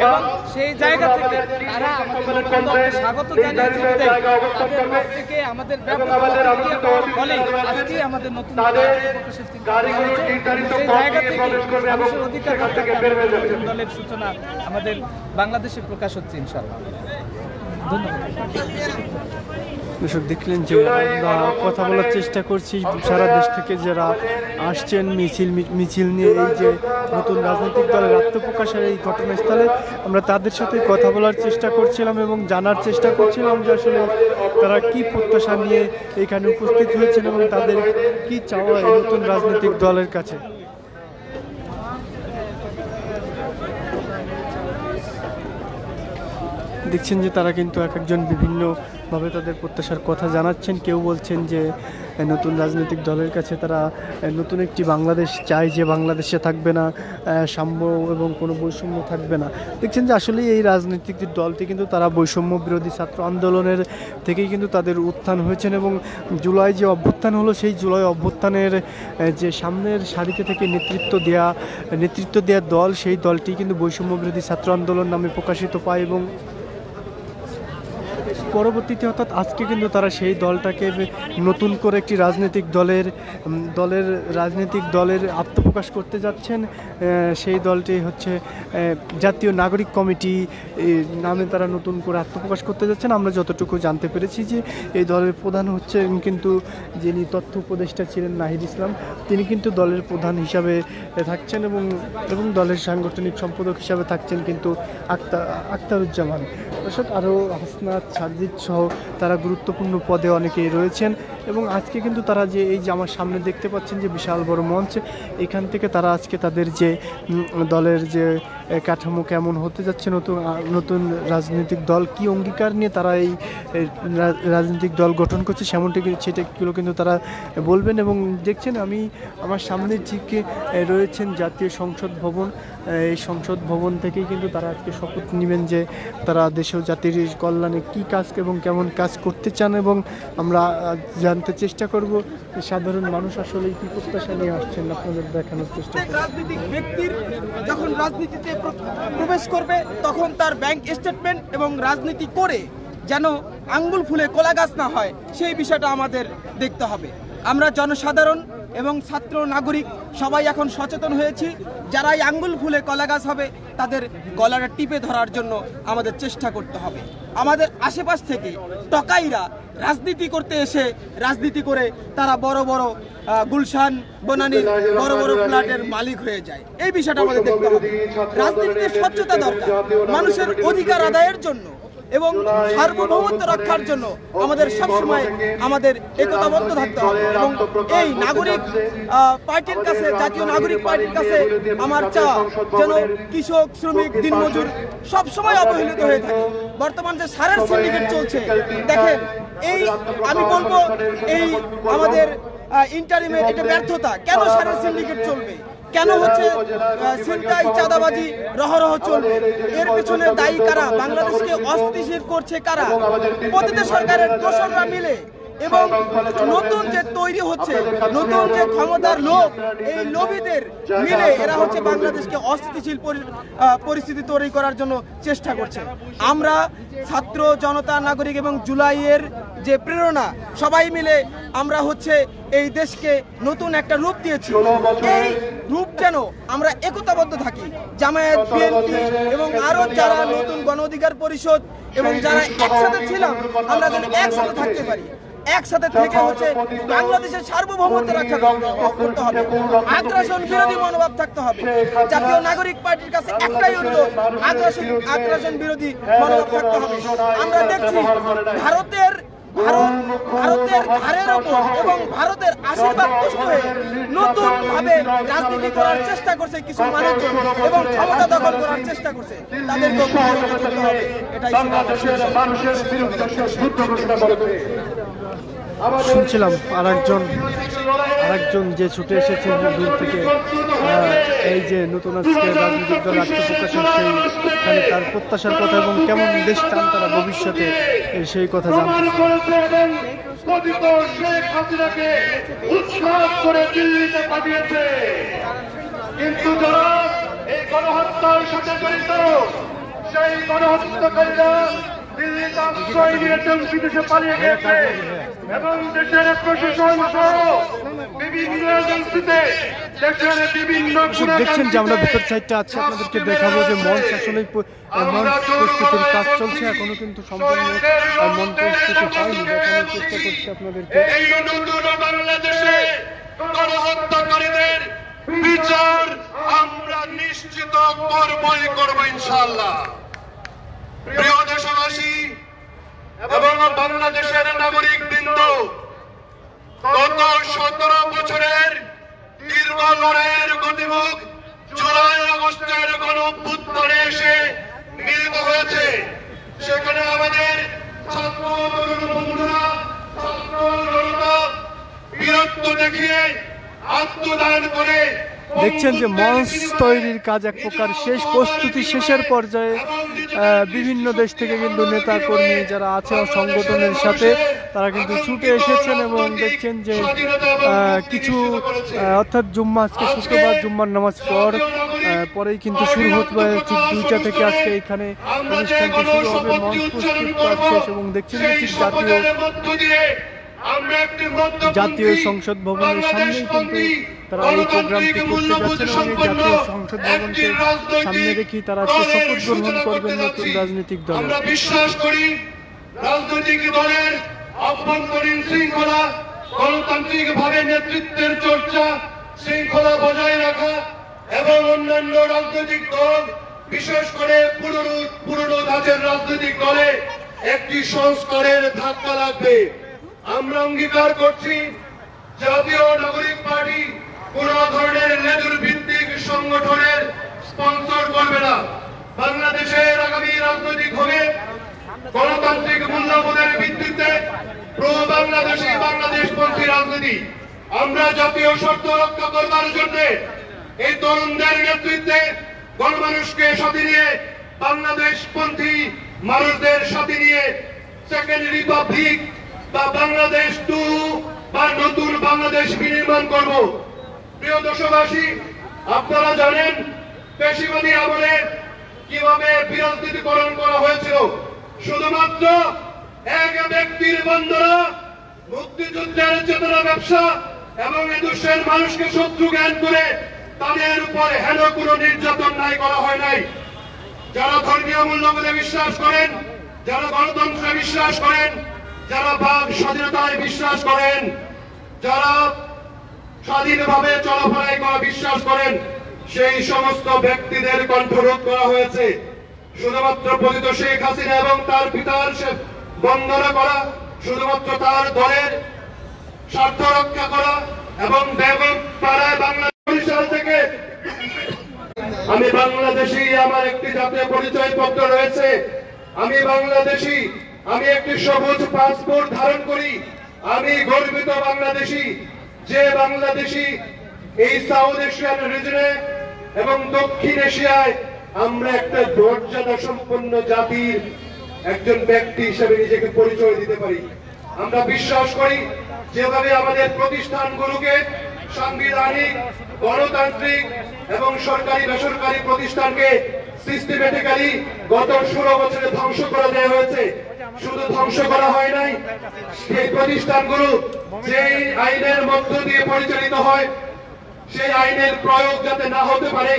এবং সেই জায়গা থেকে তারা আমাদের নতুন দলকে স্বাগত জানিয়েছে। তাদের মাঝ থেকে আমাদের ব্যাপক প্রতিক্রিয়া পাওয়ার ফলেই আজকে আমাদের নতুন সেই জায়গা থেকে মানুষের অধিকার দলের সূচনা আমাদের বাংলাদেশে প্রকাশ হচ্ছে ইনশাআল্লাহ। ধন্যবাদ। দর্শক, দেখলেন যে আমরা কথা বলার চেষ্টা করছি সারা দেশ থেকে যারা আসছেন মিছিল নিয়ে এই যে নতুন রাজনৈতিক দলের আত্মপ্রকাশের এই ঘটনাস্থলে, আমরা তাদের সাথে কথা বলার চেষ্টা করছিলাম এবং জানার চেষ্টা করছিলাম যে আসলে তারা কি প্রত্যাশা নিয়ে এখানে উপস্থিত হয়েছেন এবং তাদের কি চাওয়া এই নতুন রাজনৈতিক দলের কাছে। দেখছেন যে তারা কিন্তু এক একজন বিভিন্নভাবে তাদের প্রত্যাশার কথা জানাচ্ছেন। কেউ বলছেন যে নতুন রাজনৈতিক দলের কাছে তারা নতুন একটি বাংলাদেশ চায়, যে বাংলাদেশে থাকবে না সাম্য এবং কোনো বৈষম্য থাকবে না। দেখছেন যে আসলে এই রাজনৈতিক দলটি কিন্তু তারা বৈষম্য বিরোধী ছাত্র আন্দোলনের থেকেই কিন্তু তাদের উত্থান হয়েছেন এবং জুলাই যে অভ্যুত্থান হলো সেই জুলাই অভ্যুত্থানের যে সামনের সারিতে থেকে নেতৃত্ব দেওয়া দল, সেই দলটি কিন্তু বৈষম্য বিরোধী ছাত্র আন্দোলন নামে প্রকাশিত পায় এবং পরবর্তীতে অর্থাৎ আজকে কিন্তু তারা সেই দলটাকে নতুন করে একটি রাজনৈতিক দলের আত্মপ্রকাশ করতে যাচ্ছেন। সেই দলটি হচ্ছে জাতীয় নাগরিক কমিটি নামে তারা নতুন করে আত্মপ্রকাশ করতে যাচ্ছেন। আমরা যতটুকু জানতে পেরেছি যে এই দলের প্রধান হচ্ছেন কিন্তু যিনি তথ্য উপদেষ্টা ছিলেন নাহিদ ইসলাম, তিনি কিন্তু দলের প্রধান হিসাবে থাকছেন এবং দলের সাংগঠনিক সম্পাদক হিসাবে থাকছেন কিন্তু আখতারুজ্জামান। দর্শক, আরও হাসনাত সাজিদ সহ তারা গুরুত্বপূর্ণ পদে অনেকেই রয়েছেন এবং আজকে কিন্তু তারা যে এই যে আমার সামনে দেখতে পাচ্ছেন যে বিশাল বড় মঞ্চ, এখান থেকে তারা আজকে তাদের যে দলের যে কাঠামো কেমন হতে যাচ্ছে, নতুন রাজনৈতিক দল কি অঙ্গীকার নিয়ে তারা এই রাজনৈতিক দল গঠন করছে সেটাগুলো কিন্তু তারা বলবেন। এবং দেখছেন আমার সামনে ঠিক রয়েছেন জাতীয় সংসদ ভবন। এই সংসদ ভবন থেকেই কিন্তু তারা আজকে শপথ নেবেন যে তারা দেশ ও জাতির কল্যাণে কী কাজ এবং কেমন কাজ করতে চান, এবং আমরা জানতে চেষ্টা করব সাধারণ মানুষ আসলে কি প্রত্যাশা নিয়ে আসছেন আপনাদের দেখানোর চেষ্টা করব। রাজনৈতিক ব্যক্তির যখন রাজনীতিতে প্রবেশ করবে তখন তার ব্যাংক স্টেটমেন্ট এবং রাজনীতি করে যেন আঙ্গুল ফুলে কলা গাছ না হয়, সেই বিষয়টা আমাদের দেখতে হবে। আমরা জনসাধারণ এবং ছাত্র নাগরিক সবাই এখন সচেতন হয়েছি। যারাই আঙ্গুল ফুলে কলা গাছ হবে তাদের গলাটা টিপে ধরার জন্য আমাদের চেষ্টা করতে হবে। আমাদের আশেপাশ থেকে টকাইরা রাজনীতি করতে এসে রাজনীতি করে তারা বড় বড় গুলশান বনানীর বড় বড় ফ্ল্যাটের মালিক হয়ে যায়। এই বিষয়টা আমাদের দেখতে হবে। রাজনীতিতে স্বচ্ছতা দরকার মানুষের অধিকার আদায়ের জন্য এবং সার্বভৌমত্ব রক্ষার জন্য আমাদের সবসময় আমাদের একতাবদ্ধ থাকতে হবে। এবং এই নাগরিক পার্টির কাছে, জাতীয় নাগরিক পার্টির কাছে আমার চাওয়া যেন কৃষক, শ্রমিক, দিনমজুর সবসময় অবহেলিত হয়ে থাকে। বর্তমান যে সারের সিন্ডিকেট চলছে, দেখেন আমি বলবো এই আমাদের ইন্টারিমের এটা ব্যর্থতা। কেন সারের সিন্ডিকেট চলবে? কেন হচ্ছে ছিনতাই, চাঁদাবাজি রহরহ চলবে? এর পেছনে দায়ী কারা? বাংলাদেশকে অস্থিতিশীল করছে কারা? প্রতিটি সরকারের দোসররা মিলে এবং নতুন যে তৈরি হচ্ছে, নতুন যে ক্ষমতার লোভ, এই লোভীদের মিলে এরা হচ্ছে বাংলাদেশকে অস্থিতিশীল পরিস্থিতি তৈরি করার জন্য চেষ্টা করছে। আমরা ছাত্র জনতা নাগরিক এবং জুলাইয়ের যে প্রেরণা, সবাই মিলে আমরা হচ্ছে এই দেশকে নতুন একটা রূপ দিয়েছি। এই রূপ যেন আমরা একতাবদ্ধ থাকি, জামায়াত, বিএনপি এবং আরো যারা নতুন গণ অধিকার পরিষদ এবং যারা একসাথে ছিলাম, আমরা যেন একসাথে থাকতে পারি। একসাথে থেকে হচ্ছে বাংলাদেশের সার্বভৌমত্ব রক্ষা করতে হবে। আগ্রাসন বিরোধী মনোভাব থাকতে হবে। জাতীয় নাগরিক পার্টির কাছে একটাই অনুরোধ, আগ্রাসন বিরোধী মনোভাব থাকতে হবে। আমরা দেখছি ভারতের ভারতের ঘাড়ের ওপর এবং ভারতের আশীর্বাদ পুষ্ট হয়ে নতুনভাবে রাজনীতি করার চেষ্টা করছে কিছু মানুষজন এবং ক্ষমতা দখল করার চেষ্টা করছে, তাদেরকে প্রতিহত করতে হবে। এটাই মানুষের বিরুদ্ধে যুদ্ধ ঘোষণা করেছে। শুনছিলাম আরেকজন যে ছুটে এসেছেন দূর থেকে, এই যে নতুন আজকে রাজনৈতিক দল আত্মপ্রকাশের সেইখানে তার প্রত্যাশার কথা এবং কেমন দেশ চান তারা ভবিষ্যতে সেই কথা জানতে। কিন্তু যারা এই গণহত্যার সাথে জড়িত সেই গণহত্যাকারীরা দিল্লিতে আশ্রয় নিয়েছেন, বিদেশে পালিয়ে গেছে এবং দেশের প্রশাসন সহ বিভিন্ন এজেন্সিতে দেশের বিভিন্ন দেখছেন যে আমরা ভেতর সাইডটা আছে, আপনাদেরকে দেখাবো যে মঞ্চ আসলে মঞ্চ প্রস্তুতির কাজ চলছে, এখনো কিন্তু সম্পূর্ণ মঞ্চ প্রস্তুতি হয়নি, দেখানোর চেষ্টা করছি আপনাদেরকে। এই নতুন বাংলাদেশে গণহত্যাকারীদের বিচার আমরা নিশ্চিত করব ইনশাআল্লাহ। প্রিয় দেশবাসী এবং বাংলাদেশের নাগরিক বৃন্দ, গত 17 বছরের দীর্ঘ লড়াইয়ের গতিমুখ জুলাই আগস্টের গণঅভ্যুত্থানে এসে মিলিত হয়েছে। সেখানে আমাদের ছাত্র তরুণ বন্ধুরা বীরত্ব দেখিয়ে আত্মদান করে দেখছেন যে মঞ্চ তৈরির কাজ এক প্রকার শেষ, প্রস্তুতি শেষের পর্যায়ে। বিভিন্ন দেশ থেকে কিন্তু নেতা কর্মী যারা আছে সংগঠনের সাথে তারা কিন্তু ছুটে এসেছেন এবং দেখছেন যে কিছু অর্থাৎ জুম্মা, আজকে শুক্রবার, জুম্মার নামাজ পরেই কিন্তু শুরু হতে পারে, ঠিক 2টা থেকে আজকে এখানে অনুষ্ঠানটি শুরু হবে। মঞ্চ প্রস্তুত কাজ শেষ এবং দেখছেন যে ঠিক জাতীয় সংসদ ভবনের সামনেই কিন্তু তারা এই প্রোগ্রামটি করতে যাচ্ছেন এবং এই জাতীয় সংসদ ভবনকে সামনে রেখেই তারা আজকে শপথ গ্রহণ করবেন নতুন রাজনৈতিক দল। আমরা বিশ্বাস করি রাজনৈতিক দলের অভ্যন্তরীণ শৃঙ্খলা, গণতান্ত্রিক ভাবে নেতৃত্বের চর্চা, শৃঙ্খলা বজায় রাখা এবং অন্যান্য রাজনৈতিক দল, বিশেষ করে পুরনো ধাঁচের রাজনৈতিক দলে একটি সংস্কারের ধাক্কা লাগবে। আমরা অঙ্গীকার করছি জাতীয় নাগরিক পার্টি কোন ধরনের লেজুর ভিত্তিক সংগঠনের স্পন্সর করবে না। বাংলাদেশের আগামী রাজনৈতিক হবে গণতান্ত্রিক মূল্যবোধের ভিত্তিতে প্রো বাংলাদেশী, বাংলাদেশপন্থী রাজনীতি। আমরা জাতীয় স্বার্থ রক্ষা করবার জন্য এই তরুণদের নেতৃত্বে গণমানুষকে সাথে নিয়ে, বাংলাদেশপন্থী মানুষদের সাথে নিয়ে সেকেন্ড রিপাবলিক বা বাংলাদেশ 2 বা নতুন বাংলাদেশ বিনির্মাণ করব। প্রিয় দেশবাসী, আপনারা জানেন পেশিবাদী আমলে কিভাবে বিরাজনীতিকরণ করা হয়েছিল। শুধুমাত্র এক ব্যক্তির বন্দনা, মুক্তিযুদ্ধের চেতনা ব্যবসা এবং এদেশের মানুষকে শত্রু জ্ঞান করে তাদের উপর হেন কোনো নির্যাতন নাই করা হয় নাই। যারা ধর্মীয় মূল্যবোধে বিশ্বাস করেন, যারা গণতন্ত্রে বিশ্বাস করেন, যারা বাক স্বাধীনতায় বিশ্বাস করেন, যারা স্বাধীনভাবে চলাফেরায় করা বিশ্বাস করেন, সেই সমস্ত ব্যক্তিদের কণ্ঠরোধ করা হয়েছে। শুধুমাত্র পতিত শেখ হাসিনা এবং তার পিতার বন্দনা করা, শুধুমাত্র তার দলের স্বার্থ রক্ষা করা এবং বেগম পাড়ায় বাংলাদেশ থেকে আমি বাংলাদেশি, আমার একটি জাতীয় পরিচয় পত্র রয়েছে, আমি বাংলাদেশি, আমি একটি সবুজ পাসপোর্ট ধারণ করি, আমি গর্বিত বাংলাদেশি। যে বাংলাদেশি এই সাউথ এশিয়ান রিজনে এবং দক্ষিণ এশিয়ায় আমরা একটা মর্যাদা সম্পন্ন জাতির একজন ব্যক্তি হিসেবে নিজেকে পরিচয় দিতে পারি। আমরা বিশ্বাস করি যেভাবে আমাদের প্রতিষ্ঠানগুলোকে সাংবিধানিক, গণতান্ত্রিক এবং সরকারি বেসরকারি প্রতিষ্ঠানকে সিস্টেমেটিক্যালি গত 16 বছরে ধ্বংস করে দেওয়া হয়েছে। শুধু ধ্বংস করা হয় নাই, সেই প্রতিষ্ঠানগুলো যে আইনের মধ্য দিয়ে পরিচালিত হয় সেই আইনের প্রয়োগ যাতে না হতে পারে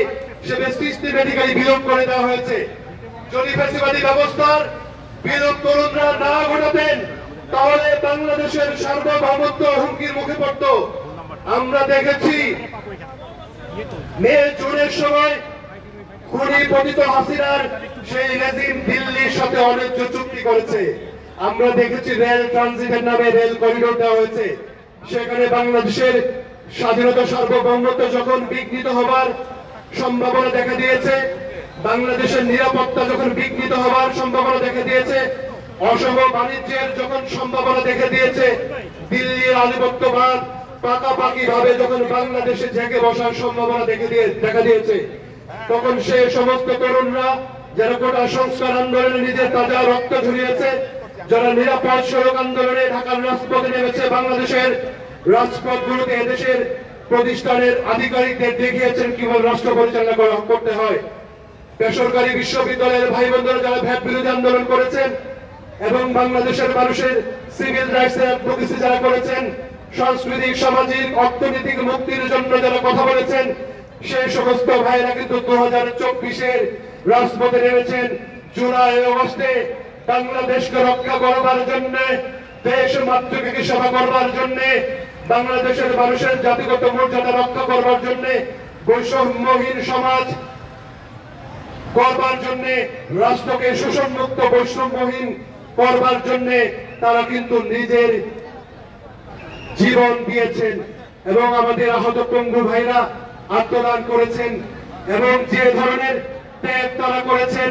সেটা সিস্টেমেটিক্যালি বিলোপ করে দেওয়া হয়েছে। যদি ফ্যাসিবাদী ব্যবস্থার বিলোপ তরুণরা না ঘটাতেন তাহলে বাংলাদেশের সার্বভৌমত্ব হুমকির মুখে পড়ত। আমরা দেখেছি মে জুনের সময় খুনি পতিত হাসিনার সেই রেজিম দিল্লির সাথে অন্যায্য চুক্তি করেছে। আমরা দেখেছি রেল ট্রানজিটের নামে রেল করিডোর দেওয়া হয়েছে, সেখানে বাংলাদেশের স্বাধীনতা সার্বভৌমত্ব যখন বিঘ্নিত হবার সম্ভাবনা দেখা দিয়েছে, বাংলাদেশের নিরাপত্তা যখন বিঘ্নিত হবার সম্ভাবনা দেখা দিয়েছে, অসম বাণিজ্যের যখন সম্ভাবনা দেখা দিয়েছে, দিল্লির আধিপত্যবাদ পাকাপাকি ভাবে যখন বাংলাদেশে জেগে বসার সম্ভাবনা দেখা দিয়েছে, তখন সে সমস্ত তরুণরা যারা কোটা সংস্কার আন্দোলনে নিজের তাজা রক্ত ঝরিয়েছে, যারা নিরাপদ সড়ক আন্দোলনে ঢাকার রাজপথে নেমেছে, বাংলাদেশের রাজপথগুলোতে এদেশের প্রতিষ্ঠানের আধিকারিকদের দেখিয়েছেন কিভাবে রাষ্ট্র পরিচালনা করতে হয়। বেসরকারি বিশ্ববিদ্যালয়ের ভাই বোনরা যারা ভ্যাট বিরোধী আন্দোলন করেছেন এবং বাংলাদেশের মানুষের সিভিল রাইটস এর অ্যাডভোকেসি যারা করেছেন, সাংস্কৃতিক সামাজিক অর্থনৈতিক মুক্তির জন্য যারা কথা বলেছেন, সেই সমস্ত ভাইরা কিন্তু 2024-এর রাজপথে নেমেছেন জুলাই আগস্টে বাংলাদেশকে রক্ষা করবার জন্য, দেশ মাতৃকাকে সেবা করবার জন্য, বাংলাদেশের মানুষের জাতিগত মর্যাদা রক্ষা করবার জন্য, বৈষম্যহীন সমাজ করবার জন্য, রাষ্ট্রকে শোষণমুক্ত বৈষম্যহীন করবার জন্য তারা কিন্তু নিজের জীবন দিয়েছেন এবং আমাদের আহত পঙ্গু ভাইরা আত্মদান করেছেন এবং যে ধরনের ত্যাগ তারা করেছেন,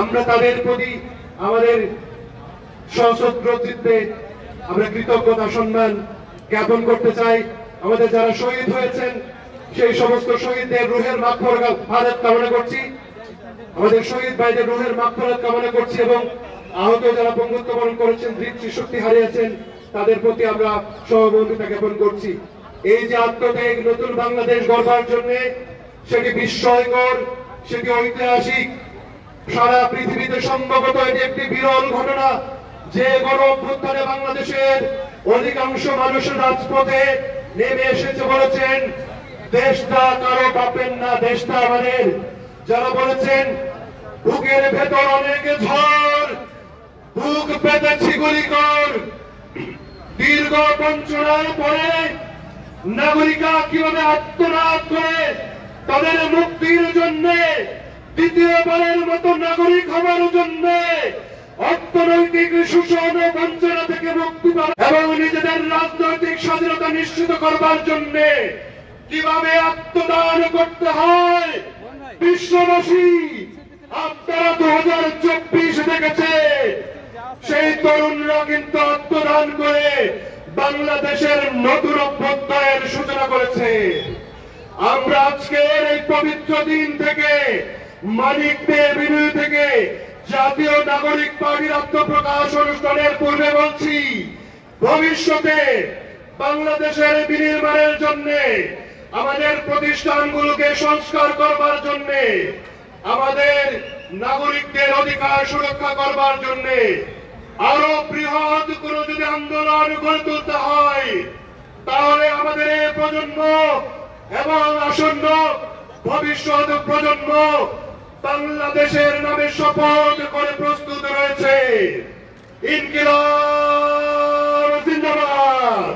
আমরা তাদের প্রতি আমাদের সশস্ত্র চিত্তে আমরা কৃতজ্ঞতা সম্মান জ্ঞাপন করতে চাই। আমাদের যারা শহীদ হয়েছেন সেই সমস্ত শহীদদের রুহের মাগফিরাত কামনা করছি, আমাদের শহীদ ভাইদের রুহের মাগফিরাত কামনা করছি এবং আহত যারা পঙ্গুত্ব বরণ করেছেন, দৃষ্টিশক্তি হারিয়েছেন, তাদের প্রতি আমরা সহমর্মিতা জ্ঞাপন করছি। এই যে আত্মত্যাগ নতুন বাংলাদেশ গড়বার জন্য, সেটি বিস্ময়কর, সেটি ঐতিহাসিক, সারা পৃথিবীতে সম্ভবত এটি একটি বিরল ঘটনা যে গণ অভ্যুত্থানে বাংলাদেশের অধিকাংশ মানুষ রাজপথে নেমে এসেছে, বলেছেন দেশটা কারো বাপের না, দেশটা আমাদের। যারা বলেছেন বুকের ভেতর অনেক ঝড়, বুক পেতেছি গুলি কর, দীর্ঘ বঞ্চনার পরে নাগরিকা কিভাবে আত্মনাদ করে তাদের মুক্তির জন্য, দ্বিতীয়বারের মতো নাগরিক হওয়ার জন্য, অর্থনৈতিক শোষণ ও বঞ্চনা থেকে মুক্তি পাবে এবং নিজেদের রাজনৈতিক স্বাধীনতা নিশ্চিত করবার জন্য কিভাবে আত্মদান করতে হয়। বিশ্ববাসী আপনারা 2024 দেখেছে, সেই তরুণরা কিন্তু আত্মদান করে বাংলাদেশের নতুন অভ্যুদয়ের সূচনা করেছে। আমরা আজকের এই পবিত্র দিন থেকে, মানিক দে এভিনিউ থেকে জাতীয় নাগরিক পার্টির আত্মপ্রকাশ অনুষ্ঠানের পূর্বে বলছি, ভবিষ্যতে বাংলাদেশের বিনির্মাণের জন্য, আমাদের প্রতিষ্ঠানগুলোকে সংস্কার করবার জন্য, আমাদের নাগরিকদের অধিকার সুরক্ষা করবার জন্য আরো বৃহৎ কোন যদি আন্দোলন গড়ে তুলতে হয়, তাহলে আমাদের এই প্রজন্ম এবং আসন্ন ভবিষ্যৎ প্রজন্ম বাংলাদেশের নামে শপথ করে প্রস্তুত রয়েছে। ইনকিলাব জিন্দাবাদ।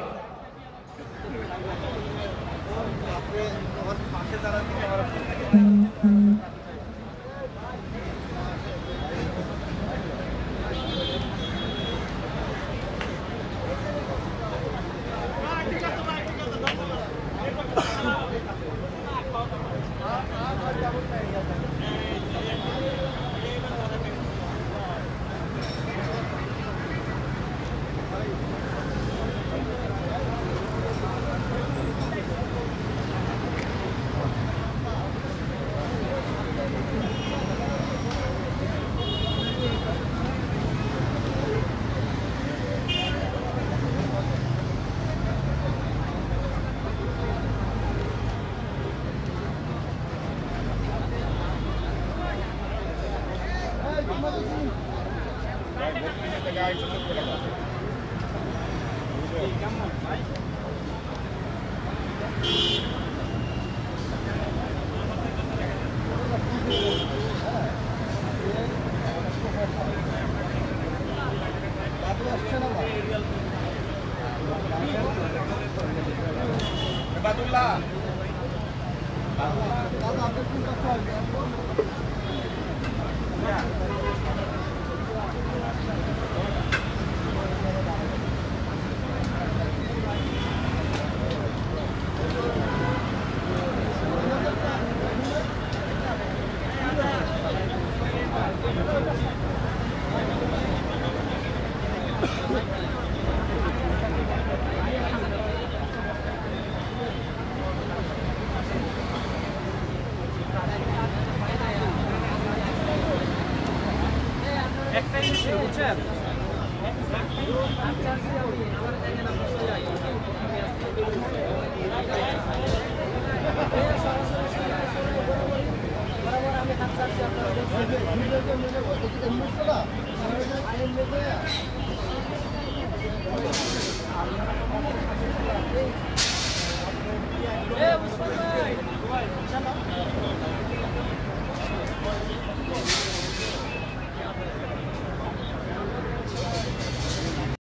একটাই ছিল বুঝছেন আমি